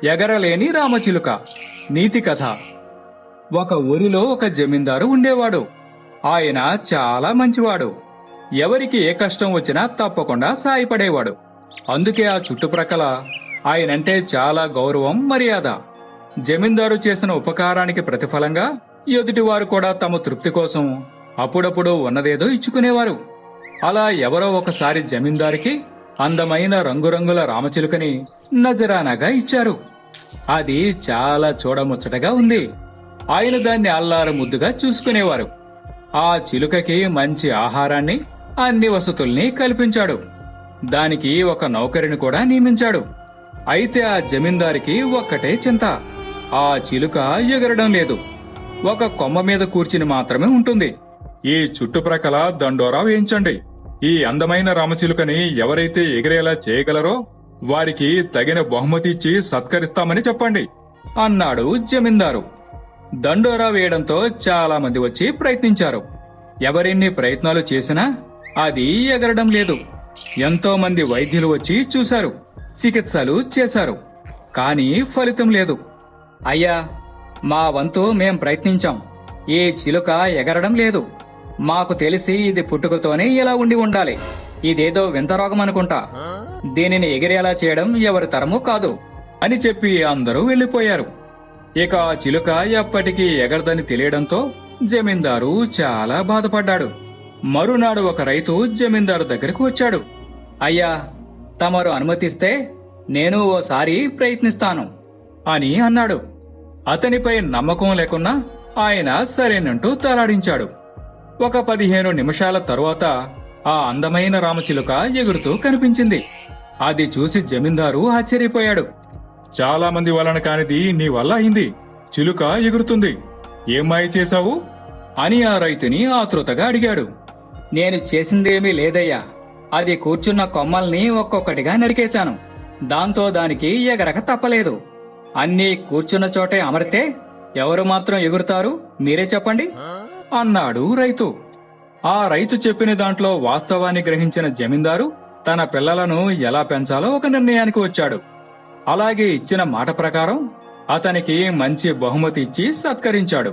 ఎగరలేని రామచిలుక. నీతి కథ. ఒక ఊరిలో ఒక జమీందారు ఉండేవాడు. ఆయన చాలా మంచివాడు. ఎవరికి ఏ కష్టం వచ్చినా తప్పకుండా సాయపడేవాడు. అందుకే ఆ చుట్టుప్రక్కల ఆయనంటే చాలా గౌరవం, మర్యాద. జమీందారు చేసిన ఉపకారానికి ప్రతిఫలంగా ఎదుటివారు కూడా తమ తృప్తి కోసం అప్పుడప్పుడు ఉన్నదేదో ఇచ్చుకునేవారు. అలా ఎవరో ఒకసారి జమీందారికి అందమైన రంగురంగుల రామచిలుకని నజరానాగా ఇచ్చారు. అది చాలా చూడముచ్చటగా ఉంది. ఆయన దాన్ని అల్లారు ముద్దుగా చూసుకునేవారు. ఆ చిలుకకి మంచి ఆహారాన్ని, అన్ని వసతుల్ని కల్పించాడు. దానికి ఒక నౌకరిని కూడా నియమించాడు. అయితే ఆ జమీందారికి ఒక్కటే చింత. ఆ చిలుక ఎగరడం లేదు. ఒక కొమ్మ మీద కూర్చుని మాత్రమే ఉంటుంది. ఈ చుట్టుప్రక్కల దండోరా వేయించండి. ఈ అందమైన రామచిలుకని ఎవరైతే ఎగిరేలా చేయగలరో వారికి తగిన బహుమతి ఇచ్చి సత్కరిస్తామని చెప్పండి అన్నాడు జమీందారు. దండోరా వేయడంతో చాలా మంది వచ్చి ప్రయత్నించారు. ఎవరెన్ని ప్రయత్నాలు చేసినా అది ఎగరడం లేదు. ఎంతో మంది వైద్యులు వచ్చి చూశారు, చికిత్సలు చేశారు. కానీ ఫలితం లేదు. అయ్యా, మా వంతు మేం ప్రయత్నించాం. ఈ చిలుక ఎగరడం లేదు. మాకు తెలిసి ఇది పుట్టుకతోనే ఇలా ఉండాలి. ఇదేదో వింత రోగం అనుకుంటా. దీనిని ఎగిరేలా చేయడం ఎవరి తరమూ కాదు అని చెప్పి అందరూ వెళ్లిపోయారు. ఇక ఆ చిలుక ఎప్పటికీ ఎగరదని తెలియడంతో జమీందారు చాలా బాధపడ్డాడు. మరునాడు ఒక రైతు జమీందారు దగ్గరకు వచ్చాడు. అయ్యా, తమరు అనుమతిస్తే నేను ఓసారి ప్రయత్నిస్తాను అని అన్నాడు. అతనిపై నమ్మకం లేకున్నా ఆయన సరేనంటూ తలాడించాడు. ఒక 15 నిమిషాల తరువాత ఆ అందమైన రామచిలుక ఎగురుతూ కనిపించింది. అది చూసి జమీందారు ఆశ్చర్యపోయాడు. చాలా మంది వలన కానిది నీ వల్ల అయింది. చిలుక ఎగురుతుంది. ఏం మాయ చేశావు అని ఆ రైతుని ఆతృతగా అడిగాడు. నేను చేసిందేమీ లేదయ్యా. అది కూర్చున్న కొమ్మల్ని ఒక్కొక్కటిగా నరికేశాను. దాంతో దానికి ఎగరక తప్పలేదు. అన్నీ కూర్చున్న చోటే అమరితే ఎవరు మాత్రం ఎగురుతారు, మీరే చెప్పండి అన్నాడు రైతు. ఆ రైతు చెప్పిన దాంట్లో వాస్తవాన్ని గ్రహించిన జమీందారు తన పిల్లలను ఎలా పెంచాలో ఒక నిర్ణయానికి వచ్చాడు. అలాగే ఇచ్చిన మాట ప్రకారం అతనికి మంచి బహుమతి ఇచ్చి సత్కరించాడు.